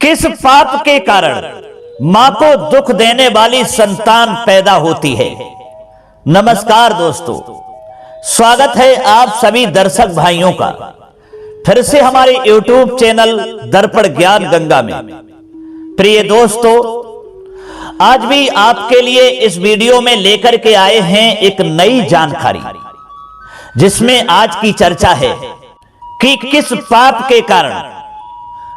किस पाप के कारण मां को दुख देने वाली संतान पैदा होती है। नमस्कार दोस्तों, स्वागत है आप सभी दर्शक भाइयों का फिर से हमारे YouTube चैनल दर्पण ज्ञान गंगा में। प्रिय दोस्तों, आज भी आपके लिए इस वीडियो में लेकर के आए हैं एक नई जानकारी, जिसमें आज की चर्चा है कि किस पाप के कारण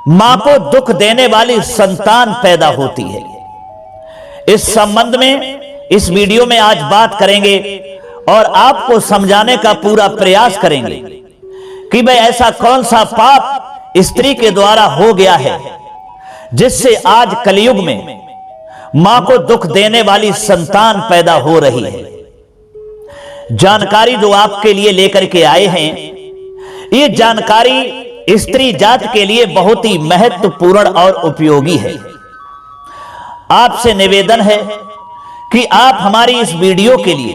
मां को दुख देने वाली संतान पैदा होती है। इस संबंध में इस वीडियो में आज बात करेंगे और आपको समझाने का पूरा प्रयास करेंगे कि भाई ऐसा कौन सा पाप स्त्री के द्वारा हो गया है जिससे आज कलयुग में मां को दुख देने वाली संतान पैदा हो रही है। जानकारी जो आपके लिए लेकर के आए हैं, ये जानकारी स्त्री जात के लिए बहुत ही महत्वपूर्ण और उपयोगी है। आपसे निवेदन है कि आप हमारी इस वीडियो के लिए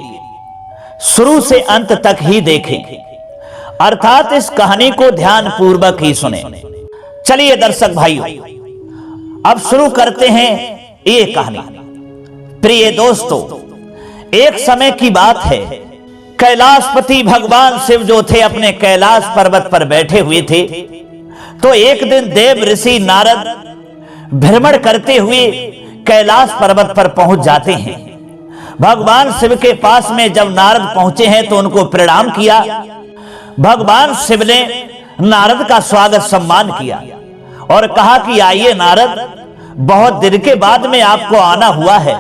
शुरू से अंत तक ही देखें, अर्थात इस कहानी को ध्यान पूर्वक ही सुने। चलिए दर्शक भाइयों, अब शुरू करते हैं ये कहानी। प्रिय दोस्तों, एक समय की बात है, कैलाशपति भगवान शिव जो थे अपने कैलाश पर्वत पर बैठे हुए थे। तो एक दिन देव ऋषि नारद भ्रमण करते हुए कैलाश पर्वत पर पहुंच जाते हैं। भगवान शिव के पास में जब नारद पहुंचे हैं तो उनको प्रणाम किया। भगवान शिव ने नारद का स्वागत सम्मान किया और कहा कि आइए नारद, बहुत दिन के बाद में आपको आना हुआ है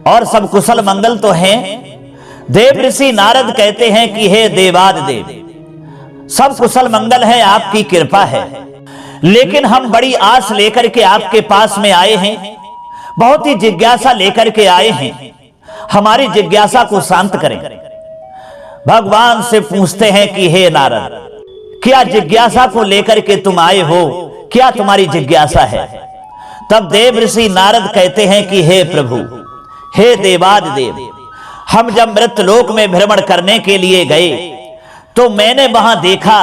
और सब कुशल मंगल तो हैं। देव ऋषि नारद कहते हैं कि हे देवादिदेव, सब कुशल मंगल है, आपकी कृपा है, लेकिन हम बड़ी आस लेकर के आपके पास में आए हैं, बहुत ही जिज्ञासा लेकर के आए हैं, हमारी जिज्ञासा को शांत करें। भगवान से पूछते हैं कि हे नारद, क्या जिज्ञासा को लेकर के तुम आए हो, क्या तुम्हारी जिज्ञासा है? तब देव ऋषि नारद कहते हैं कि हे प्रभु, हे देवादिदेव, हम जब मृतलोक में भ्रमण करने के लिए गए तो मैंने वहां देखा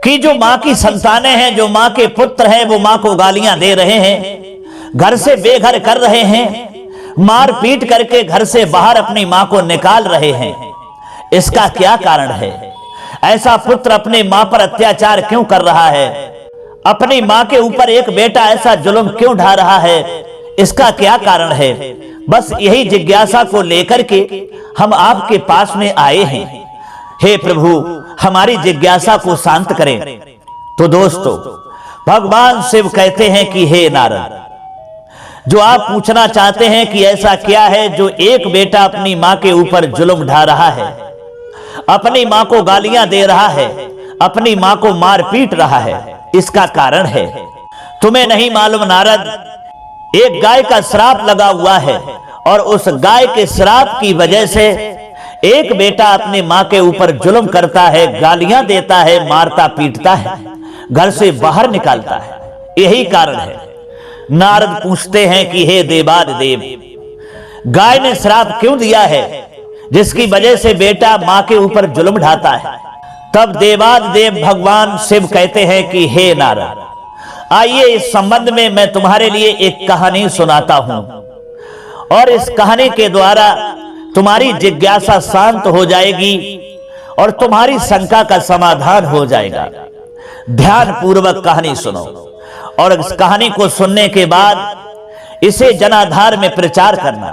कि जो मां की संतानें हैं, जो मां के पुत्र हैं, वो मां को गालियां दे रहे हैं, घर से बेघर कर रहे हैं, मार पीट करके घर से बाहर अपनी मां को निकाल रहे हैं। इसका क्या कारण है? ऐसा पुत्र अपनी मां पर अत्याचार क्यों कर रहा है? अपनी मां के ऊपर एक बेटा ऐसा जुल्म क्यों ढा रहा है? इसका क्या कारण है? बस यही जिज्ञासा को लेकर के हम आपके पास में आए हैं। हे प्रभु, हमारी जिज्ञासा को शांत करें। तो दोस्तों, भगवान शिव कहते हैं कि हे नारद, जो आप पूछना चाहते हैं कि ऐसा क्या है जो एक बेटा अपनी मां के ऊपर जुल्म ढा रहा है, अपनी मां को गालियां दे रहा है, अपनी मां को मार पीट रहा है, इसका कारण है। तुम्हें नहीं मालूम नारद, एक गाय का श्राप लगा हुआ है और उस गाय के श्राप की वजह से एक बेटा अपनी मां के ऊपर जुल्म करता है, गालियां देता है, मारता पीटता है, घर से बाहर निकालता है। यही कारण है। नारद पूछते हैं कि हे देवादिदेव, गाय ने श्राप क्यों दिया है जिसकी वजह से बेटा मां के ऊपर जुल्म ढाता है? तब देवादिदेव भगवान शिव कहते हैं कि हे नारद, आइए इस संबंध में मैं तुम्हारे लिए एक कहानी सुनाता हूं और इस कहानी के द्वारा तुम्हारी जिज्ञासा शांत हो जाएगी और तुम्हारी शंका का समाधान हो जाएगा। ध्यान पूर्वक कहानी सुनो और इस कहानी को सुनने के बाद इसे जनाधार में प्रचार करना।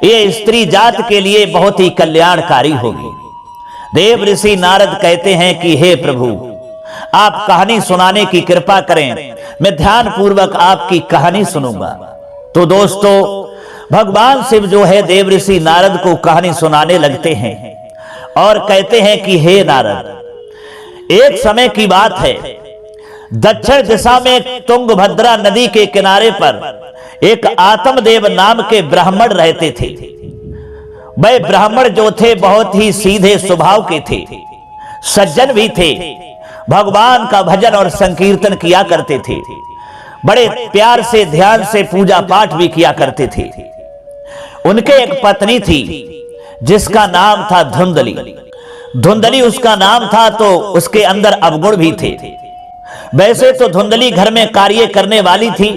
यह स्त्री जात के लिए बहुत ही कल्याणकारी होगी। देव ऋषि नारद कहते हैं कि हे प्रभु, आप कहानी सुनाने की कृपा करें, मैं ध्यान पूर्वक आपकी कहानी सुनूंगा। तो दोस्तों, भगवान शिव जो है देव ऋषि नारद को कहानी सुनाने लगते हैं और कहते हैं कि हे नारद, एक समय की बात है, दक्षिण दिशा में तुंगभद्रा नदी के किनारे पर एक आत्मदेव नाम के ब्राह्मण रहते थे। वह ब्राह्मण जो थे बहुत ही सीधे स्वभाव के थे, सज्जन भी थे, भगवान का भजन और संकीर्तन किया करते थे, बड़े प्यार से ध्यान से पूजा पाठ भी किया करते थे। उनके एक पत्नी थी जिसका नाम था धुंधली। धुंधली उसका नाम था, तो उसके अंदर अवगुण भी थे। वैसे तो धुंधली घर में कार्य करने वाली थी,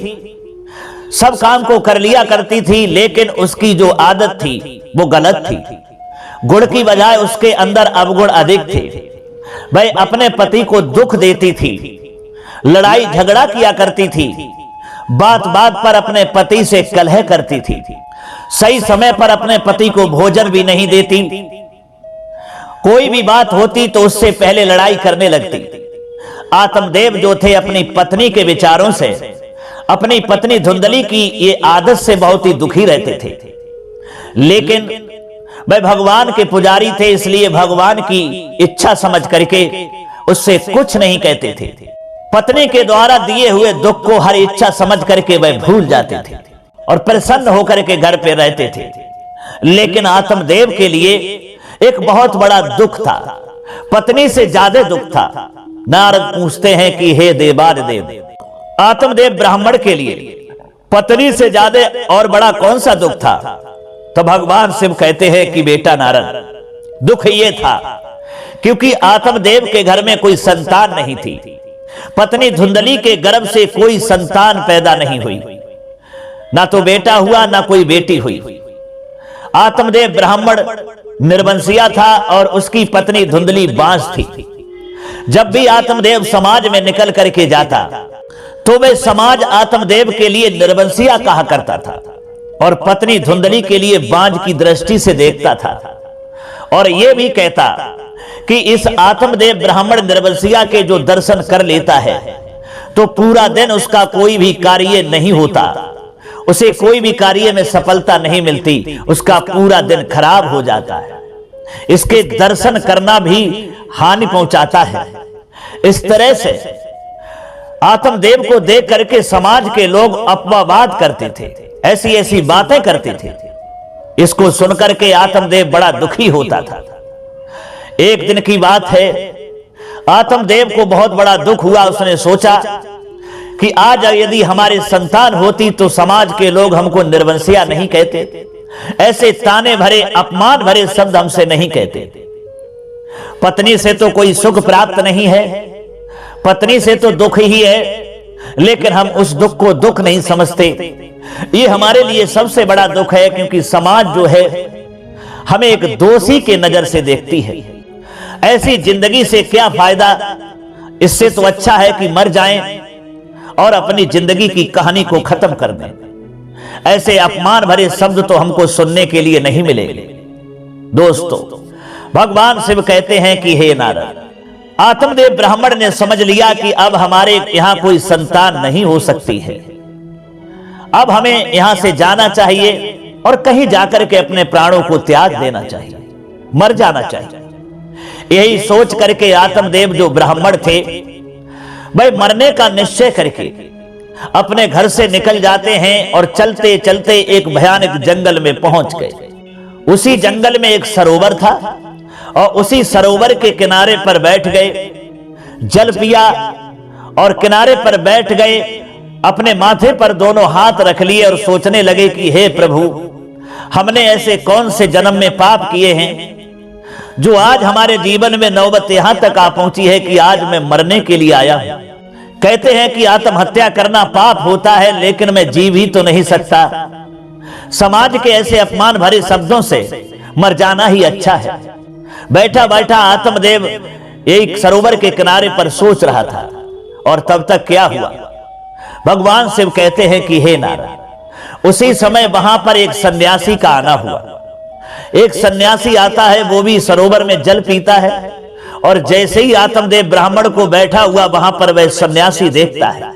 सब काम को कर लिया करती थी, लेकिन उसकी जो आदत थी वो गलत थी। गुण की बजाय उसके अंदर अवगुण अधिक थे। वह अपने पति को दुख देती थी, लड़ाई झगड़ा किया करती थी, बात बात पर अपने पति से कलह करती थी, सही समय पर अपने पति को भोजन भी नहीं देती, कोई भी बात होती तो उससे पहले लड़ाई करने लगती। आत्मदेव जो थे अपनी पत्नी के विचारों से, अपनी पत्नी धुंधली की ये आदत से बहुत ही दुखी रहते थे। लेकिन वह भगवान के पुजारी थे, इसलिए भगवान की इच्छा समझ करके उससे कुछ नहीं कहते थे। पत्नी के द्वारा दिए हुए दुख को हर इच्छा समझ करके वह भूल जाते थे और प्रसन्न होकर के घर पे रहते थे। लेकिन आत्मदेव के लिए एक बहुत बड़ा दुख था, पत्नी से ज्यादा दुख था। नारद पूछते हैं कि हे देवादिदेव, आत्मदेव ब्राह्मण के लिए पत्नी से ज्यादा और बड़ा कौन सा दुख था? तो भगवान शिव कहते हैं कि बेटा नारद, दुख ये था क्योंकि आत्मदेव के घर में कोई संतान नहीं थी। पत्नी धुंधली के गर्भ से कोई संतान पैदा नहीं हुई, ना तो बेटा हुआ ना कोई बेटी हुई। आत्मदेव ब्राह्मण निर्वंशिया था और उसकी पत्नी धुंधली बांस थी। जब भी आत्मदेव समाज में निकल करके जाता तो वह समाज आत्मदेव के लिए निर्वंशिया कहा करता था और पत्नी धुंधली के लिए बांझ की दृष्टि से देखता था और यह भी कहता कि इस आत्मदेव ब्राह्मण निर्वंशिया के जो दर्शन कर लेता है तो पूरा दिन उसका कोई भी कार्य नहीं होता, उसे कोई भी कार्य में सफलता नहीं मिलती, उसका पूरा दिन खराब हो जाता है। इसके दर्शन करना भी हानि पहुंचाता है। इस तरह से आत्मदेव को देख करके समाज के लोग अपवाद करते थे, ऐसी ऐसी बातें करते थे। इसको सुनकर के आत्मदेव बड़ा दुखी होता था। एक दिन की बात है, आत्मदेव को बहुत बड़ा दुख हुआ। उसने सोचा कि आज यदि हमारी संतान होती तो समाज के लोग हमको निर्वंशिया नहीं कहते, ऐसे ताने भरे अपमान भरे शब्द हमसे नहीं कहते। पत्नी से तो कोई सुख प्राप्त नहीं है, पत्नी से तो दुख ही है, लेकिन हम उस दुख को दुख नहीं समझते। ये हमारे लिए सबसे बड़ा दुख है क्योंकि समाज जो है हमें एक दोषी के नजर से देखती है। ऐसी जिंदगी से क्या फायदा, इससे तो अच्छा है कि मर जाएं और अपनी जिंदगी की कहानी को खत्म कर दें। ऐसे अपमान भरे शब्द तो हमको सुनने के लिए नहीं मिलेंगे। दोस्तों, भगवान शिव कहते हैं कि हे नारद, आत्मदेव ब्राह्मण ने समझ लिया कि अब हमारे यहां कोई संतान नहीं हो सकती है, अब हमें यहां से जाना चाहिए और कहीं जाकर के अपने प्राणों को त्याग देना चाहिए, मर जाना चाहिए। यही सोच करके आत्मदेव जो ब्राह्मण थे वह मरने का निश्चय करके अपने घर से निकल जाते हैं और चलते चलते एक भयानक जंगल में पहुंच गए। उसी जंगल में एक सरोवर था और उसी सरोवर के किनारे पर बैठ गए, जल पिया और किनारे पर बैठ गए, अपने माथे पर दोनों हाथ रख लिए और सोचने लगे कि हे प्रभु, हमने ऐसे कौन से जन्म में पाप किए हैं जो आज हमारे जीवन में नौबत यहां तक आ पहुंची है कि आज मैं मरने के लिए आया हूं। कहते हैं कि आत्महत्या करना पाप होता है, लेकिन मैं जीव ही तो नहीं सकता। समाज के ऐसे अपमान भरे शब्दों से मर जाना ही अच्छा है। बैठा बैठा आत्मदेव एक सरोवर के किनारे पर सोच रहा था और तब तक क्या हुआ, भगवान शिव कहते हैं कि हे नारद, उसी समय वहां पर एक सन्यासी का आना हुआ। एक सन्यासी आता है, वो भी सरोवर में जल पीता है और जैसे ही आत्मदेव ब्राह्मण को बैठा हुआ वहां पर वह सन्यासी देखता है।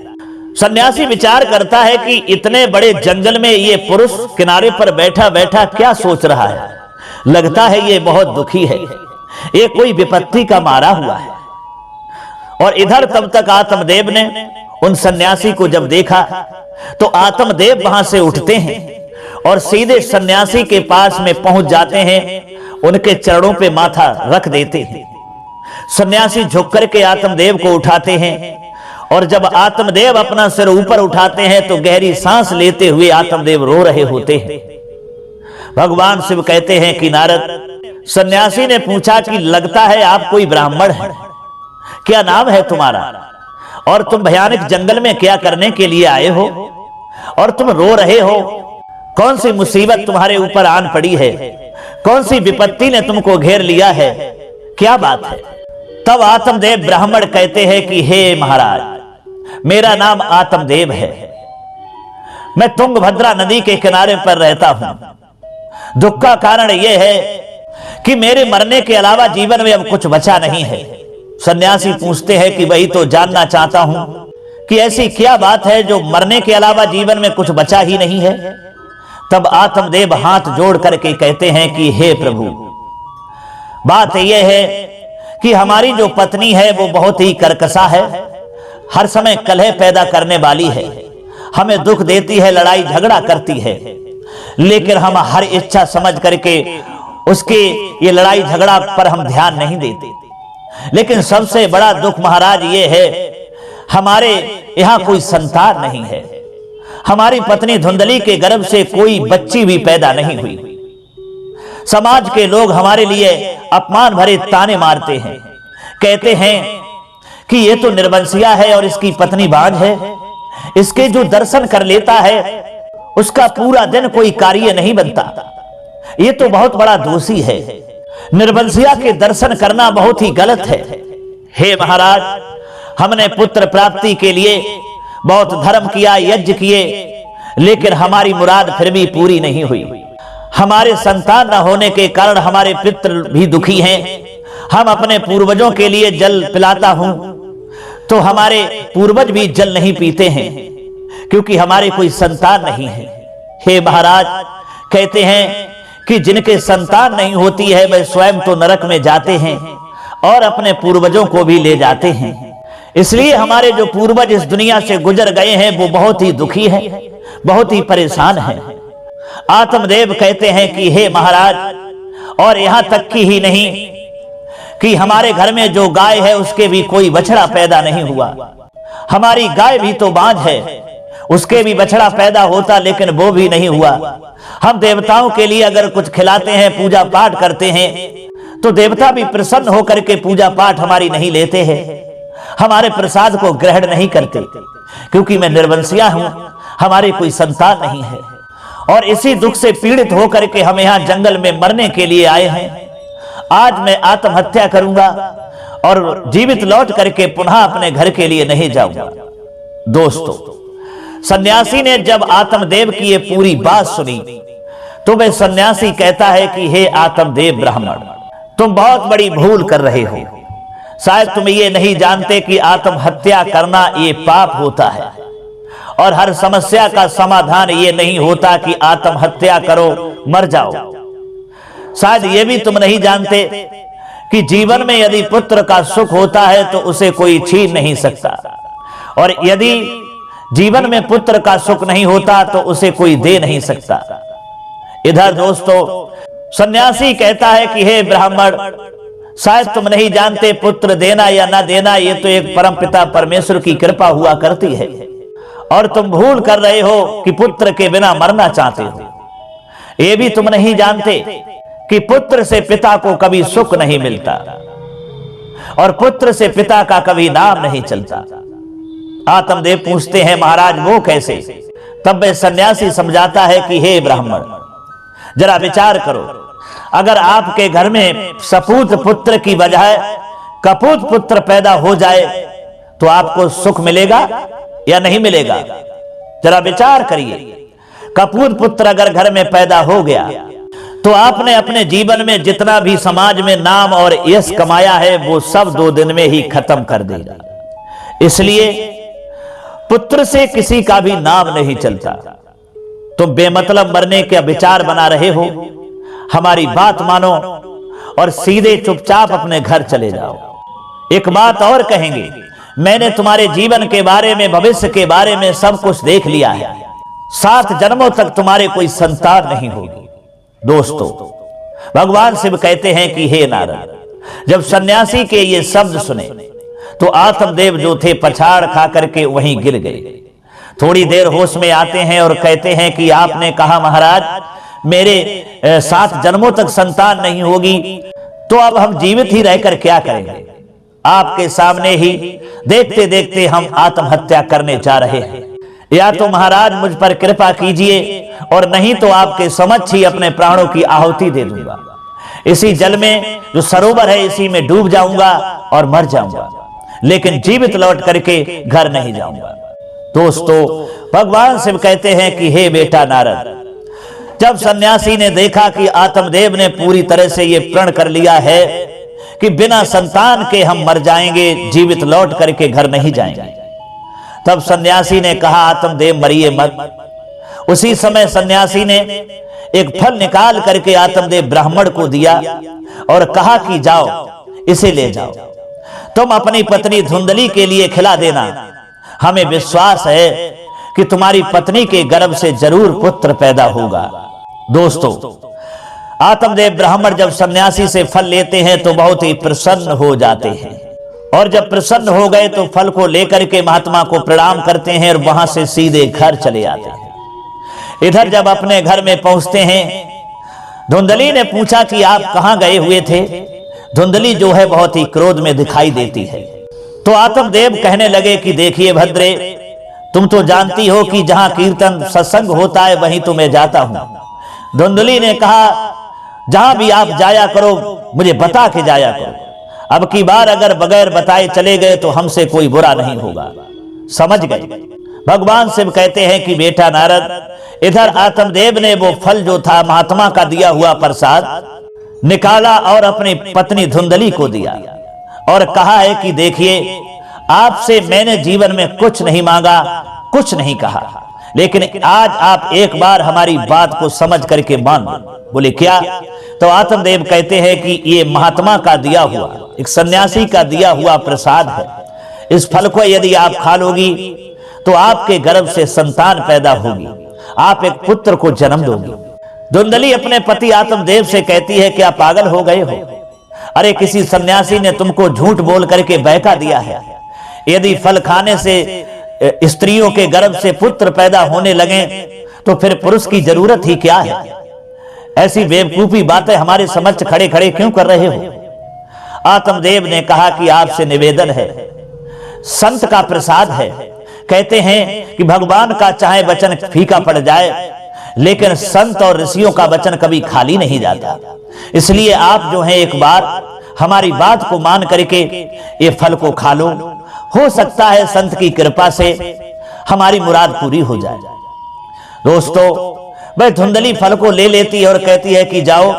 सन्यासी विचार करता है कि इतने बड़े जंगल में ये पुरुष किनारे पर बैठा बैठा क्या सोच रहा है, लगता है ये बहुत दुखी है, ये कोई विपत्ति का मारा हुआ है। और इधर तब तक आत्मदेव ने उन सन्यासी को जब देखा तो आत्मदेव वहां से उठते हैं और सीधे सन्यासी के पास में पहुंच जाते हैं, उनके चरणों पे माथा रख देते हैं। सन्यासी झुक करके आत्मदेव को उठाते हैं और जब आत्मदेव अपना सिर ऊपर उठाते हैं तो गहरी सांस लेते हुए आत्मदेव रो रहे होते हैं। भगवान शिव कहते हैं कि नारद, सन्यासी ने पूछा कि लगता है आप कोई ब्राह्मण हैं, क्या नाम है तुम्हारा? और तुम भयानक जंगल में क्या करने के लिए आए हो, और तुम रो रहे हो। कौन सी मुसीबत तुम्हारे ऊपर आन पड़ी है, कौन सी विपत्ति ने तुमको घेर लिया है, क्या बात है। तब आत्मदेव ब्राह्मण कहते हैं कि हे महाराज, मेरा नाम आत्मदेव है, मैं तुंगभद्रा नदी के किनारे पर रहता हूं। दुख का कारण यह है कि मेरे मरने के अलावा जीवन में अब कुछ बचा नहीं है। सन्यासी पूछते हैं कि वही तो जानना चाहता हूं कि ऐसी क्या बात है जो मरने के अलावा जीवन में कुछ बचा ही नहीं है। तब आत्मदेव हाथ जोड़ करके कहते हैं कि हे प्रभु, बात यह है कि हमारी जो पत्नी है वो बहुत ही कर्कशा है, हर समय कलह पैदा करने वाली है, हमें दुख देती है, लड़ाई झगड़ा करती है, लेकिन हम हर इच्छा समझ करके उसके ये लड़ाई झगड़ा पर हम ध्यान नहीं देते। लेकिन सबसे बड़ा दुख महाराज ये है, हमारे यहां कोई संतान नहीं है। हमारी पत्नी धुंधली के गर्भ से कोई बच्ची भी पैदा नहीं हुई। समाज के लोग हमारे लिए अपमान भरे ताने मारते हैं, कहते हैं कि ये तो निर्वंशिया है और इसकी पत्नी बांझ है, इसके जो दर्शन कर लेता है उसका पूरा दिन कोई कार्य नहीं बनता, ये तो बहुत बड़ा दोषी है, निर्वंशिया के दर्शन करना बहुत ही गलत है। हे महाराज, हमने पुत्र प्राप्ति के लिए बहुत धर्म किया, यज्ञ किए, लेकिन हमारी मुराद फिर भी पूरी नहीं हुई। हमारे संतान न होने के कारण हमारे पितृ भी दुखी हैं। हम अपने पूर्वजों के लिए जल पिलाता हूं तो हमारे पूर्वज भी जल नहीं पीते हैं, क्योंकि हमारे कोई संतान नहीं है। हे महाराज, कहते हैं कि जिनके संतान नहीं होती है वे स्वयं तो नरक में जाते हैं और अपने पूर्वजों को भी ले जाते हैं। इसलिए हमारे जो पूर्वज इस दुनिया से गुजर गए हैं वो बहुत ही दुखी हैं, बहुत ही परेशान हैं। आत्मदेव कहते हैं कि हे महाराज, और यहां तक की ही नहीं कि हमारे घर में जो गाय है उसके भी कोई बछड़ा पैदा नहीं हुआ। हमारी गाय भी तो बांझ है, उसके भी बछड़ा पैदा होता लेकिन वो भी नहीं हुआ। हम देवताओं के लिए अगर कुछ खिलाते हैं, पूजा पाठ करते हैं, तो देवता भी प्रसन्न होकर के पूजा पाठ हमारी नहीं लेते हैं, हमारे प्रसाद को ग्रहण नहीं करते, क्योंकि मैं निर्वंशिया हूं, हमारे कोई संतान नहीं है। और इसी दुख से पीड़ित होकर के हम यहां जंगल में मरने के लिए आए हैं। आज मैं आत्महत्या करूंगा और जीवित लौट करके पुनः अपने घर के लिए नहीं जाऊंगा। दोस्तों, सन्यासी ने जब आत्मदेव की ये पूरी बात सुनी तो वह सन्यासी कहता है कि हे आत्मदेव ब्राह्मण, तुम बहुत बड़ी भूल कर रहे हो। शायद तुम ये नहीं जानते कि आत्महत्या करना ये पाप होता है, और हर समस्या का समाधान ये नहीं होता कि आत्महत्या करो, मर जाओ। शायद ये भी तुम नहीं जानते कि जीवन में यदि पुत्र का सुख होता है तो उसे कोई छीन नहीं सकता, और यदि जीवन में पुत्र का सुख नहीं होता तो उसे कोई दे नहीं सकता। इधर दोस्तों, सन्यासी कहता है कि हे ब्राह्मण, शायद तुम नहीं जानते पुत्र देना या ना देना ये तो एक परमपिता परमेश्वर की कृपा हुआ करती है, और तुम भूल कर रहे हो कि पुत्र के बिना मरना चाहते हो। ये भी तुम नहीं जानते कि पुत्र से पिता को कभी सुख नहीं मिलता, और पुत्र से पिता का कभी नाम नहीं चलता। आत्मदेव पूछते हैं, महाराज वो कैसे? तब वह सन्यासी समझाता है कि हे ब्राह्मण, जरा विचार करो, अगर आपके घर में सपूत पुत्र की बजाय कपूत पुत्र पैदा हो जाए तो आपको सुख मिलेगा या नहीं मिलेगा? जरा विचार करिए। कपूत पुत्र अगर घर में पैदा हो गया तो आपने अपने जीवन में जितना भी समाज में नाम और यश कमाया है वो सब 2 दिन में ही खत्म कर देगा। इसलिए पुत्र से किसी का भी नाम नहीं चलता। तुम बेमतलब मरने के विचार बना रहे हो, हमारी बात मानो और सीधे चुपचाप अपने घर चले जाओ। एक बात और कहेंगे, मैंने तुम्हारे जीवन के बारे में, भविष्य के बारे में सब कुछ देख लिया है। 7 जन्मों तक तुम्हारे कोई संतान नहीं होगी। दोस्तों, भगवान शिव कहते हैं कि हे नारद, जब सन्यासी के ये शब्द सुने तो आत्मदेव जो थे पछाड़ खा करके वहीं गिर गए। थोड़ी देर होश में आते हैं और कहते हैं कि आपने कहा महाराज मेरे 7 जन्मों तक संतान नहीं होगी, तो अब हम जीवित ही रहकर क्या करेंगे? आपके सामने ही देखते देखते हम आत्महत्या करने जा रहे हैं। या तो महाराज मुझ पर कृपा कीजिए और नहीं तो आपके समक्ष ही अपने प्राणों की आहुति दे दूंगा। इसी जल में जो सरोवर है इसी में डूब जाऊंगा और मर जाऊंगा, लेकिन जीवित लौट करके घर नहीं जाऊंगा। दोस्तों, भगवान शिव कहते हैं कि हे बेटा नारद, जब सन्यासी ने देखा कि आत्मदेव ने पूरी तरह से ये प्रण कर लिया है कि बिना संतान के हम मर जाएंगे, जीवित लौट करके घर नहीं जाएंगे, तब सन्यासी ने कहा आत्मदेव मरिए मत। उसी समय सन्यासी ने एक फल निकाल करके आत्मदेव ब्राह्मण को दिया और कहा कि जाओ इसे ले जाओ, तुम अपनी पत्नी धुंधली के लिए खिला देना। हमें विश्वास है कि तुम्हारी पत्नी के गर्भ से जरूर पुत्र पैदा होगा। दोस्तों, आत्मदेव ब्राह्मण जब सन्यासी से फल लेते हैं तो बहुत ही प्रसन्न हो जाते हैं, और जब प्रसन्न हो गए तो फल को लेकर के महात्मा को प्रणाम करते हैं और वहां से सीधे घर चले आते हैं। इधर जब अपने घर में पहुंचते हैं, धुंधली ने पूछा कि आप कहां गए हुए थे। धुंधली जो है बहुत ही क्रोध में दिखाई देती है। तो आत्मदेव कहने लगे कि देखिए भद्रे, तुम तो जानती हो कि जहां कीर्तन सत्संग होता है वहीं तो मैं जाता हूं। धुंधली ने कहा जहां भी आप जाया करो मुझे बता के जाया करो, अब की बार अगर बगैर बताए चले गए तो हमसे कोई बुरा नहीं होगा, समझ गए। भगवान शिव कहते हैं कि बेटा नारद, इधर आत्मदेव ने वो फल जो था महात्मा का दिया हुआ प्रसाद निकाला और अपनी पत्नी धुंधली को दिया और कहा है कि देखिए, आपसे मैंने जीवन में कुछ नहीं मांगा, कुछ नहीं कहा, लेकिन आज आप एक बार हमारी बात को समझ करके मान लो। बोले क्या? तो आत्मदेव कहते हैं कि ये महात्मा का दिया हुआ, एक सन्यासी का दिया हुआ प्रसाद है। इस फल को यदि आप खा लोगी तो आपके गर्भ से संतान पैदा होगी, आप एक पुत्र को जन्म दोगी। धुंधली अपने पति आत्मदेव से कहती है क्या पागल हो गए हो? अरे किसी सन्यासी ने तुमको झूठ बोल करके बहका दिया है। यदि फल खाने से स्त्रियों के गर्भ से पुत्र पैदा होने लगे तो फिर पुरुष की जरूरत ही क्या है? ऐसी बेवकूफी बातें हमारे समक्ष खड़े खड़े क्यों कर रहे हो? आत्मदेव ने कहा कि आपसे निवेदन है, संत का प्रसाद है। कहते हैं कि भगवान का चाहे वचन फीका पड़ जाए लेकिन संत और ऋषियों का वचन कभी खाली नहीं जाता। इसलिए आप जो है एक बार हमारी बात को मान करके ये फल को खा लो, हो सकता है संत की कृपा से हमारी मुराद पूरी हो जाए। दोस्तों, वह धुंधली फल को ले लेती है और कहती है कि जाओ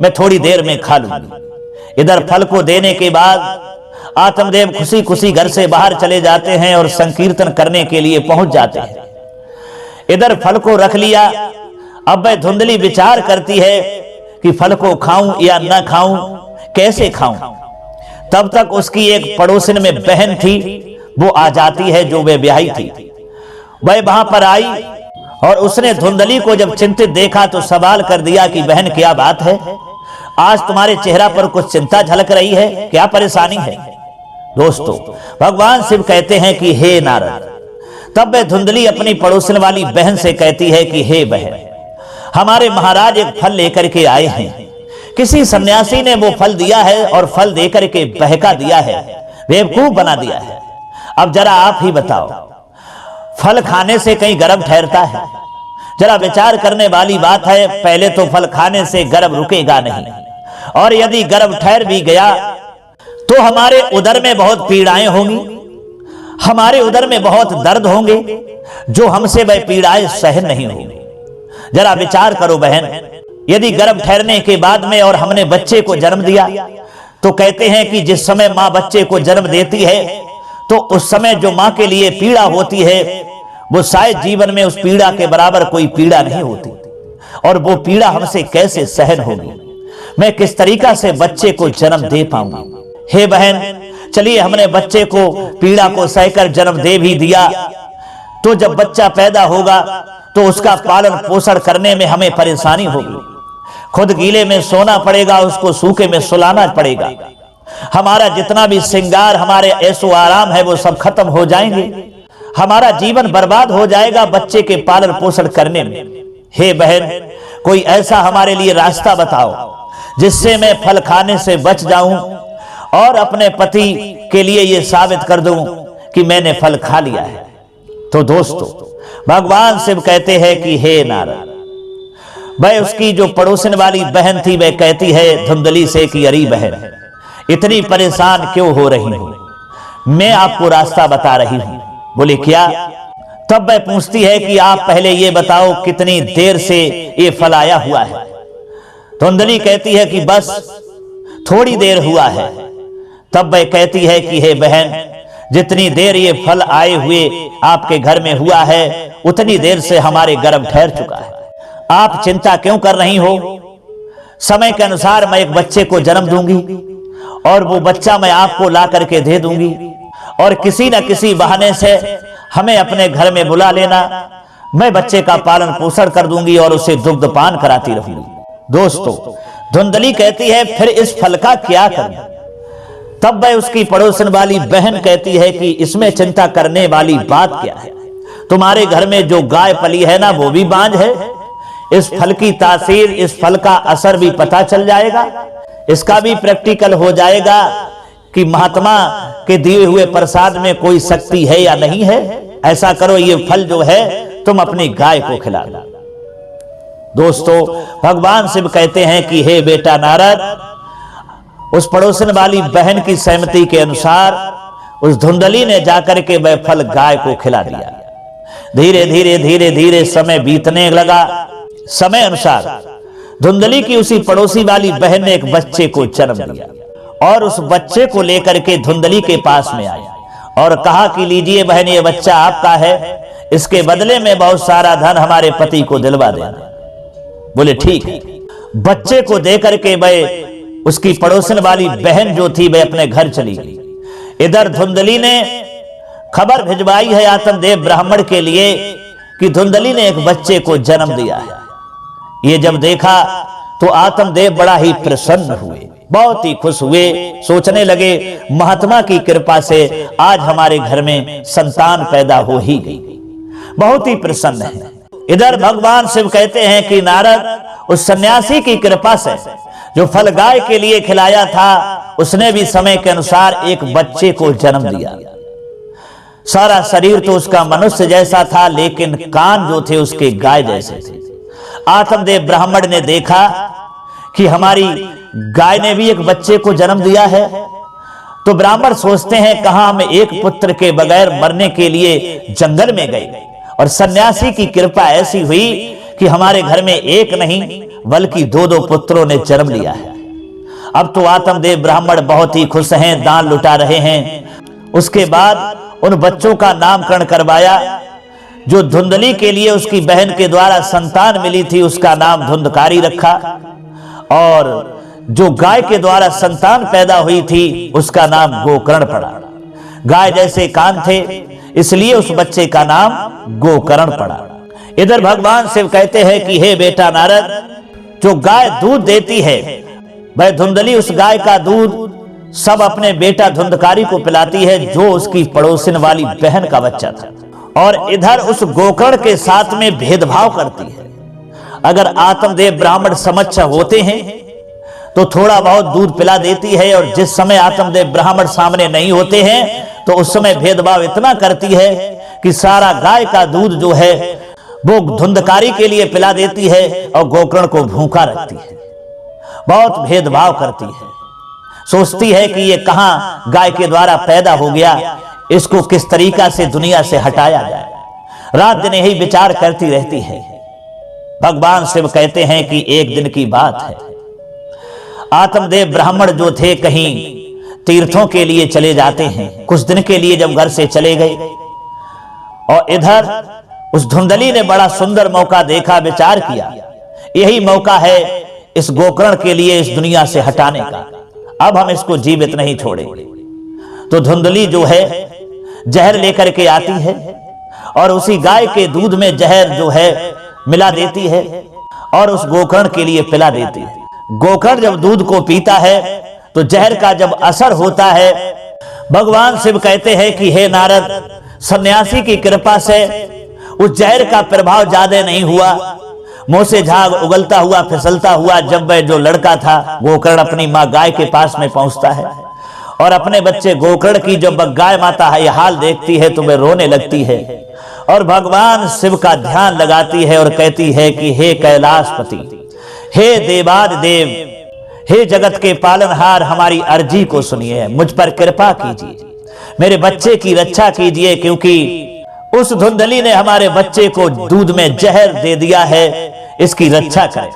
मैं थोड़ी देर में खा लूंगी। इधर फल को देने के बाद आत्मदेव खुशी खुशी घर से बाहर चले जाते हैं और संकीर्तन करने के लिए पहुंच जाते हैं। इधर फल को रख लिया, अब वह धुंधली विचार करती है कि फल को खाऊं या न खाऊं, कैसे खाऊं। तब तक उसकी एक पड़ोसन में बहन थी, वो आ जाती है जो वे ब्याही थी। वह वहां पर आई और उसने धुंधली को जब चिंतित देखा तो सवाल कर दिया कि बहन क्या बात है, आज तुम्हारे चेहरा पर कुछ चिंता झलक रही है, क्या परेशानी है? दोस्तों, भगवान शिव कहते हैं कि हे नारद, तब वह धुंधली अपनी पड़ोसन वाली बहन से कहती है कि हे बहन, हमारे महाराज एक फल लेकर के आए हैं। किसी सन्यासी ने वो फल दिया है और फल देकर के बहका दिया है, बेवकूफ बना दिया है। अब जरा आप ही बताओ, फल खाने से कहीं गर्भ ठहरता है? जरा विचार करने वाली बात है। पहले तो फल खाने से गर्भ रुकेगा नहीं, और यदि गर्भ ठहर भी गया तो हमारे उदर में बहुत पीड़ाएं होंगी, हमारे उदर में बहुत दर्द होंगे, जो हमसे वह पीड़ाएं सहन नहीं होंगी। जरा विचार करो बहन, यदि गर्भ ठहरने के बाद में और हमने बच्चे को जन्म दिया तो कहते हैं कि जिस समय मां बच्चे को जन्म देती है तो उस समय जो मां के लिए पीड़ा होती है वो शायद जीवन में उस पीड़ा के बराबर कोई पीड़ा नहीं होती, और वो पीड़ा हमसे कैसे सहन होगी? मैं किस तरीका से बच्चे को जन्म दे पाऊंगी? हे बहन, चलिए हमने बच्चे को पीड़ा को सहकर जन्म दे भी दिया, तो जब बच्चा पैदा होगा तो उसका पालन पोषण करने में हमें परेशानी होगी। खुद गीले में सोना पड़ेगा, उसको सूखे में सुलाना पड़ेगा। हमारा जितना भी श्रृंगार, हमारे ऐशो आराम है वो सब खत्म हो जाएंगे। हमारा जीवन बर्बाद हो जाएगा बच्चे के पालन पोषण करने में। हे बहन, कोई ऐसा हमारे लिए रास्ता बताओ जिससे मैं फल खाने से बच जाऊं और अपने पति के लिए यह साबित कर दूं कि मैंने फल खा लिया है। तो दोस्तों, भगवान शिव कहते हैं कि हे नारद, वह उसकी जो पड़ोसन वाली बहन थी वह कहती है धुंधली से कि अरे बहन, इतनी परेशान क्यों हो रही हो, मैं आपको रास्ता बता रही हूं। बोले क्या? तब वह पूछती है कि आप पहले ये बताओ कितनी देर से ये फल आया हुआ है। धुंधली कहती है कि बस थोड़ी देर हुआ है। तब वह कहती है कि हे बहन, जितनी देर ये फल आए हुए आपके घर में हुआ है उतनी देर से हमारे गर्भ ठहर चुका है। आप चिंता क्यों कर रही हो? समय के अनुसार मैं एक बच्चे को जन्म दूंगी और वो बच्चा मैं आपको ला करके दे दूंगी और किसी न किसी बहाने से हमें अपने घर में बुला लेना। मैं बच्चे का पालन पोषण कर दूंगी और उसे दुग्धपान कराती रहूंगी। दोस्तों, धुंधली कहती है फिर इस फल का क्या करूं? तब वह उसकी पड़ोसन वाली बहन कहती है कि इसमें चिंता करने वाली बात क्या है? तुम्हारे घर में जो गाय पली है ना, वो भी बांझ है। इस फल की तासीर, इस फल का असर भी पता चल जाएगा, इसका भी प्रैक्टिकल हो जाएगा कि महात्मा के दिए हुए प्रसाद में कोई शक्ति है या नहीं है। ऐसा करो, ये फल जो है तुम अपनी गाय को खिला दो। दोस्तों, भगवान शिव कहते हैं कि हे बेटा नारद, उस पड़ोसन वाली बहन की सहमति के अनुसार उस धुंधली ने जाकर के वह फल गाय को खिला दिया। धीरे धीरे धीरे धीरे समय बीतने लगा। समय अनुसार धुंधली की उसी पड़ोसी वाली बहन ने एक बच्चे को जन्म दिया और उस बच्चे को लेकर के धुंधली के पास में आया और कहा कि लीजिए बहन, ये बच्चा आपका है, इसके बदले में बहुत सारा धन हमारे पति को दिलवा देना। बोले ठीक है। बच्चे को देकर के वह उसकी पड़ोसन वाली बहन जो थी वह अपने घर चली गई। इधर धुंधली ने खबर भिजवाई है आत्मदेव ब्राह्मण के लिए कि धुंधली ने एक बच्चे को जन्म दिया है। ये जब देखा तो आत्मदेव बड़ा ही प्रसन्न हुए, बहुत ही खुश हुए। सोचने लगे महात्मा की कृपा से आज हमारे घर में संतान पैदा हो ही गई। बहुत ही प्रसन्न है। इधर भगवान शिव कहते हैं कि नारद, उस सन्यासी की कृपा से जो फल गाय के लिए खिलाया था उसने भी समय के अनुसार एक बच्चे को जन्म दिया। सारा शरीर तो उसका मनुष्य जैसा था, लेकिन कान जो थे उसके गाय जैसे थे। आत्मदेव ब्राह्मण ने देखा कि हमारी गाय ने भी एक बच्चे को जन्म दिया है। तो ब्राह्मण सोचते हैं कहां हम एक पुत्र के बगैर मरने के लिए जंगल में गए और सन्यासी की कृपा ऐसी हुई कि हमारे घर में एक नहीं बल्कि दो दो पुत्रों ने जन्म लिया है। अब तो आत्मदेव ब्राह्मण बहुत ही खुश हैं, दान लुटा रहे हैं। उसके बाद उन बच्चों का नामकरण करवाया। जो धुंधली के लिए उसकी बहन के द्वारा संतान मिली थी उसका नाम धुंधकारी रखा और जो गाय के द्वारा संतान पैदा हुई थी उसका नाम गोकर्ण पड़ा। गाय जैसे कान थे इसलिए उस बच्चे का नाम गोकर्ण पड़ा। इधर भगवान शिव कहते हैं कि हे बेटा नारद, जो गाय दूध देती है वह धुंधली उस गाय का दूध सब अपने बेटा धुंधकारी को पिलाती है जो उसकी पड़ोसन वाली बहन का बच्चा था। और इधर उस गोकर्ण के साथ में भेदभाव करती है। अगर आत्मदेव ब्राह्मण समक्ष होते हैं तो थोड़ा बहुत दूध पिला देती है और जिस समय आत्मदेव ब्राह्मण सामने नहीं होते हैं तो उस समय भेदभाव इतना करती है कि सारा गाय का दूध जो है वो धुंधकारी के लिए पिला देती है और गोकर्ण को भूखा रखती है। बहुत भेदभाव करती है। सोचती है कि ये कहां गाय के द्वारा पैदा हो गया, इसको किस तरीका से दुनिया से हटाया जाए। रात दिन यही विचार करती रहती है। भगवान शिव कहते हैं कि एक दिन की बात है, आत्मदेव ब्राह्मण जो थे कहीं तीर्थों के लिए चले जाते हैं। कुछ दिन के लिए जब घर से चले गए और इधर उस धुंधली ने बड़ा सुंदर मौका देखा, विचार किया यही मौका है इस गोकर्ण के लिए इस दुनिया से हटाने का, अब हम इसको जीवित नहीं छोड़ेंगे। तो धुंधली जो है जहर लेकर के आती है और उसी गाय के दूध में जहर जो है मिला देती है और उस गोकर्ण के लिए पिला देती है। गोकर्ण जब दूध को पीता है तो जहर का जब असर होता है, भगवान शिव कहते हैं कि हे नारद, सन्यासी की कृपा से उस जहर का प्रभाव ज्यादा नहीं हुआ। मुंह से झाग उगलता हुआ फिसलता हुआ जब वह जो लड़का था गोकर्ण अपनी मां गाय के पास में पहुंचता है और अपने बच्चे गोकर्ण की जब गाय माता है यह हाल देखती है तो वे रोने लगती है और भगवान शिव का ध्यान लगाती है और कहती है कि हे कैलाशपति, हे देवादिदेव, हे जगत के पालनहार, हमारी अर्जी को सुनिए, मुझ पर कृपा कीजिए, मेरे बच्चे की रक्षा कीजिए, क्योंकि उस धुंधली ने हमारे बच्चे को दूध में जहर दे दिया है, इसकी रक्षा करें।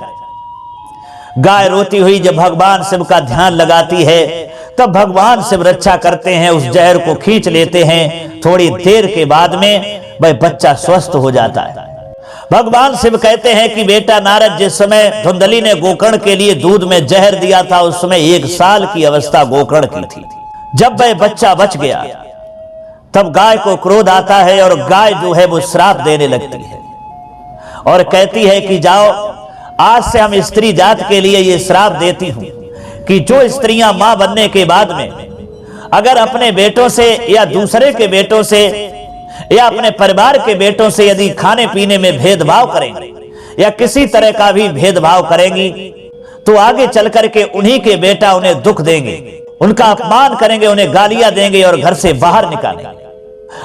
गाय रोती हुई जब भगवान शिव का ध्यान लगाती है तब भगवान शिव रक्षा करते हैं, उस जहर को खींच लेते हैं। थोड़ी देर के बाद में वह बच्चा स्वस्थ हो जाता है। भगवान शिव कहते हैं कि बेटा नारद, जिस समय धुंधली ने गोकर्ण के लिए दूध में जहर दिया था उस समय 1 साल की अवस्था गोकर्ण की थी। जब वह बच्चा बच गया तब गाय को क्रोध आता है और गाय जो है वो श्राप देने लगती है और कहती है कि जाओ, आज से हम स्त्री जात के लिए ये श्राप देती हूं कि जो स्त्रियां मां बनने के बाद में अगर अपने बेटों से या दूसरे के बेटों से या अपने परिवार के बेटों से यदि खाने पीने में भेदभाव करेंगे या किसी तरह का भी भेदभाव करेंगी तो आगे चल करके उन्हीं के बेटा उन्हें दुख देंगे, उनका अपमान करेंगे, उन्हें गालियां देंगे और घर से बाहर निकालेंगे,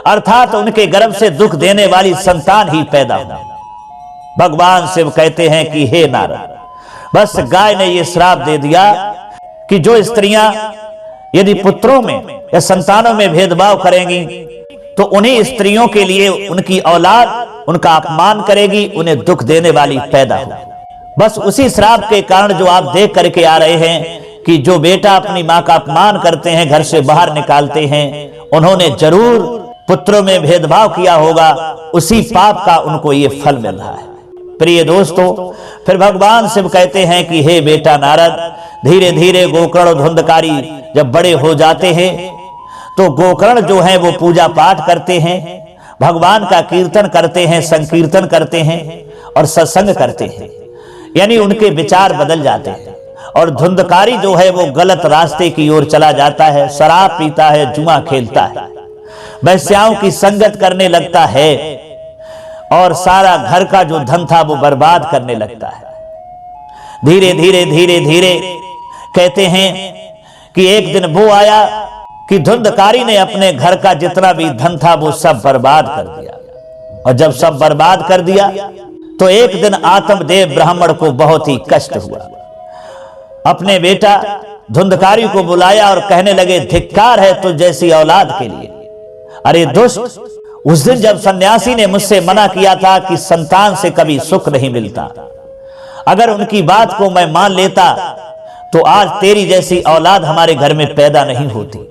अर्थात उनके गर्भ से दुख देने वाली संतान ही पैदा हो। भगवान शिव कहते हैं कि हे नारद, बस गाय ने यह श्राप दे दिया कि जो स्त्रियां यदि पुत्रों में या संतानों में भेदभाव करेंगी तो उन्हीं स्त्रियों के लिए उनकी औलाद उनका अपमान करेगी, उन्हें दुख देने वाली पैदा हो। बस उसी श्राप के कारण जो आप देख करके आ रहे हैं कि जो बेटा अपनी मां का अपमान करते हैं, घर से बाहर निकालते हैं, उन्होंने जरूर पुत्रों में भेदभाव किया होगा, उसी पाप का उनको ये फल मिल रहा है। प्रिय दोस्तों, फिर भगवान शिव कहते हैं कि हे बेटा नारद, धीरे धीरे गोकर्ण और धुंधकारी जब बड़े हो जाते हैं तो गोकर्ण जो है वो पूजा पाठ करते हैं, भगवान का कीर्तन करते हैं, संकीर्तन करते हैं और सत्संग करते हैं, यानी उनके विचार बदल जाते हैं। और धुंधकारी जो है वो गलत रास्ते की ओर चला जाता है, शराब पीता है, जुआ खेलता है, वैश्याओं की संगत करने लगता है और सारा घर का जो धन था वो बर्बाद करने लगता है। धीरे धीरे धीरे धीरे कहते हैं कि एक दिन वो आया कि धुंधकारी ने अपने घर का जितना भी धन था वो सब बर्बाद कर दिया, और जब सब बर्बाद कर दिया तो एक दिन आत्मदेव ब्राह्मण को बहुत ही कष्ट हुआ। अपने बेटा धुंधकारी को बुलाया और कहने लगे, धिक्कार है तुझ जैसी औलाद के लिए। अरे दुष्ट, उस दिन जब सन्यासी ने मुझसे मना किया था कि संतान से कभी सुख नहीं मिलता, अगर उनकी बात को मैं मान लेता तो आज तेरी जैसी औलाद हमारे घर में पैदा नहीं होती।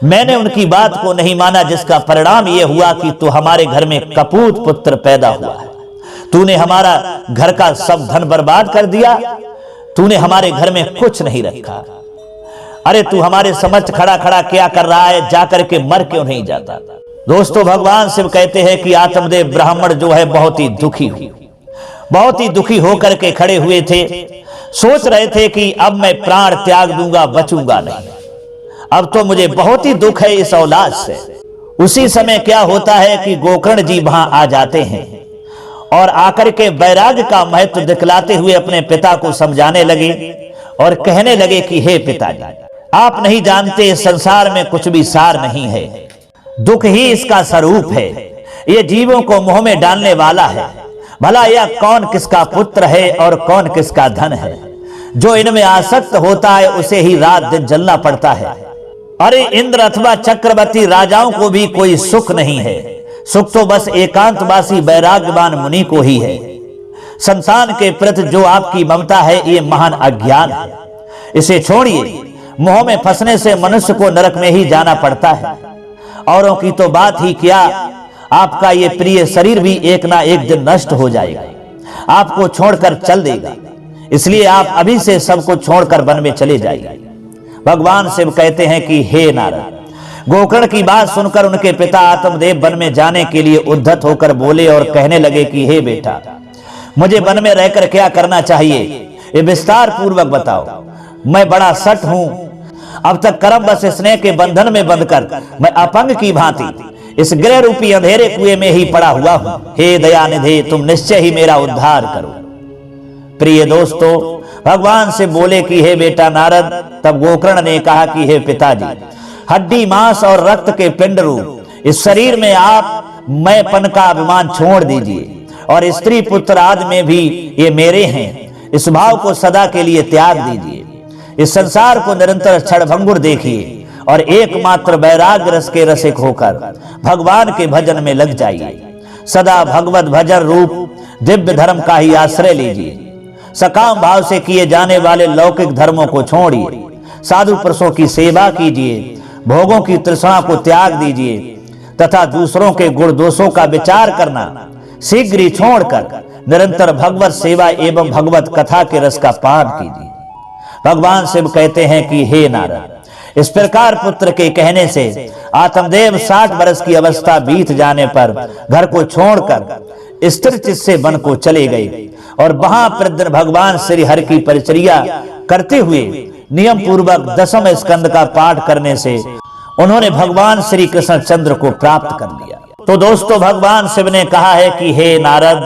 मैंने उनकी बात को नहीं माना, जिसका परिणाम यह हुआ कि तू हमारे घर में कपूत पुत्र पैदा हुआ है। तूने हमारा घर का सब धन बर्बाद कर दिया, तूने हमारे घर में कुछ नहीं रखा। अरे तू हमारे समक्ष खड़ा खड़ा क्या कर रहा है, जाकर के मर क्यों नहीं जाता। दोस्तों, भगवान शिव कहते हैं कि आत्मदेव ब्राह्मण जो है बहुत ही दुखी हुए, बहुत ही दुखी होकर के खड़े हुए थे, सोच रहे थे कि अब मैं प्राण त्याग दूंगा, बचूंगा नहीं, अब तो मुझे बहुत ही दुख है इस औलाद से। उसी समय क्या होता है कि गोकर्ण जी वहां आ जाते हैं और आकर के वैराग्य का महत्व दिखलाते हुए अपने पिता को समझाने लगे और कहने लगे कि हे पिताजी, आप नहीं जानते इस संसार में कुछ भी सार नहीं है, दुख ही इसका स्वरूप है, ये जीवों को मुंह में डालने वाला है। भला यह कौन किसका पुत्र है और कौन किसका धन है, जो इनमें आसक्त होता है उसे ही रात दिन जलना पड़ता है। अरे इंद्र अथवा चक्रवर्ती राजाओं को भी कोई सुख नहीं है, सुख तो बस एकांतवासी वैराग्यवान मुनि को ही है। संतान के प्रति जो आपकी ममता है ये महान अज्ञान है, इसे छोड़िए। मोह में फंसने से मनुष्य को नरक में ही जाना पड़ता है। औरों की तो बात ही क्या, आपका ये प्रिय शरीर भी एक ना एक दिन नष्ट हो जाएगा, आपको छोड़कर चल देगा, इसलिए आप अभी से सबको छोड़कर वन में चले जाइए। भगवान शिव कहते हैं कि हे नारद, गोकर्ण की बात सुनकर उनके पिता आत्मदेव वन में जाने के लिए उद्धत होकर बोले और कहने लगे कि हे बेटा, मुझे वन में रहकर क्या करना चाहिए, ये विस्तार पूर्वक बताओ। मैं बड़ा सट हूं, अब तक कर्म बस स्नेह के बंधन में बंधकर मैं अपंग की भांति इस गृह रूपी अंधेरे कुएं में ही पड़ा हुआ हूं। हे दयानिधे, तुम निश्चय ही मेरा उद्धार करो। प्रिय दोस्तों, भगवान से बोले कि हे बेटा नारद। तब गोकर्ण ने कहा कि हे पिताजी, हड्डी मांस और रक्त के पिंड रूप इस शरीर में आप मैंपन का अभिमान छोड़ दीजिए और स्त्री पुत्र आदि में भी ये मेरे हैं, इस भाव को सदा के लिए त्याग दीजिए। इस संसार को निरंतर क्षणभंगुर देखिए और एकमात्र वैराग्य रस के रसिक होकर भगवान के भजन में लग जाइए। सदा भगवत भजन रूप दिव्य धर्म का ही आश्रय लीजिए। सकाम भाव से किए जाने वाले लौकिक धर्मों को छोड़िए, साधु पुरुषों की सेवा कीजिए, भोगों की तृष्णा को त्याग दीजिए तथा दूसरों के गुण दोषों का विचार करना शीघ्र ही छोड़कर निरंतर भगवत सेवा एवं भगवत कथा के रस का पान कीजिए। भगवान शिव कहते हैं कि हे नारद, इस प्रकार पुत्र के कहने से आत्मदेव 60 वर्ष की अवस्था बीत जाने पर घर को छोड़कर स्थिर चित्त से वन को चले गए और वहां प्रतिदिन भगवान श्री हरि की परिचर्या करते हुए नियम पूर्वक 10वें स्कंद का पाठ करने से उन्होंने भगवान श्री कृष्ण चंद्र को प्राप्त कर लिया। तो दोस्तों, भगवान शिव ने कहा है कि हे नारद,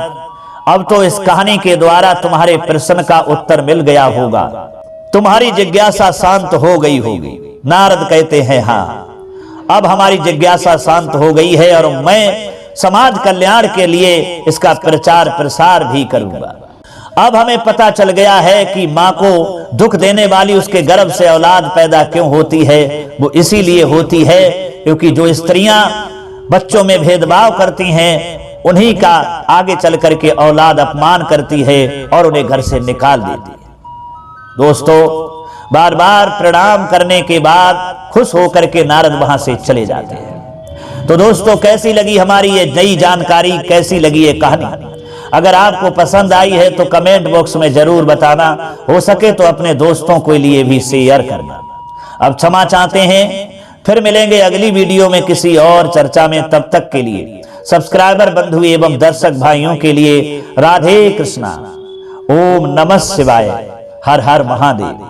अब तो इस कहानी के द्वारा तुम्हारे प्रश्न का उत्तर मिल गया होगा, तुम्हारी जिज्ञासा शांत हो गई होगी। नारद कहते हैं हाँ, अब हमारी जिज्ञासा शांत हो गई है और मैं समाज कल्याण के लिए इसका प्रचार प्रसार भी करूंगा। अब हमें पता चल गया है कि माँ को दुख देने वाली उसके गर्भ से औलाद पैदा क्यों होती है। वो इसीलिए होती है क्योंकि जो स्त्रियां बच्चों में भेदभाव करती हैं उन्हीं का आगे चल करके औलाद अपमान करती है और उन्हें घर से निकाल देती है। दोस्तों, बार बार प्रणाम करने के बाद खुश होकर के नारद वहां से चले जाते हैं। तो दोस्तों, कैसी लगी हमारी ये नई जानकारी, कैसी लगी ये कहानी? अगर आपको पसंद आई है तो कमेंट बॉक्स में जरूर बताना, हो सके तो अपने दोस्तों के लिए भी शेयर करना। अब क्षमा चाहते हैं, फिर मिलेंगे अगली वीडियो में किसी और चर्चा में। तब तक के लिए सब्सक्राइबर बंधु एवं दर्शक भाइयों के लिए राधे कृष्णा, ओम नमः शिवाय, हर हर महादेव।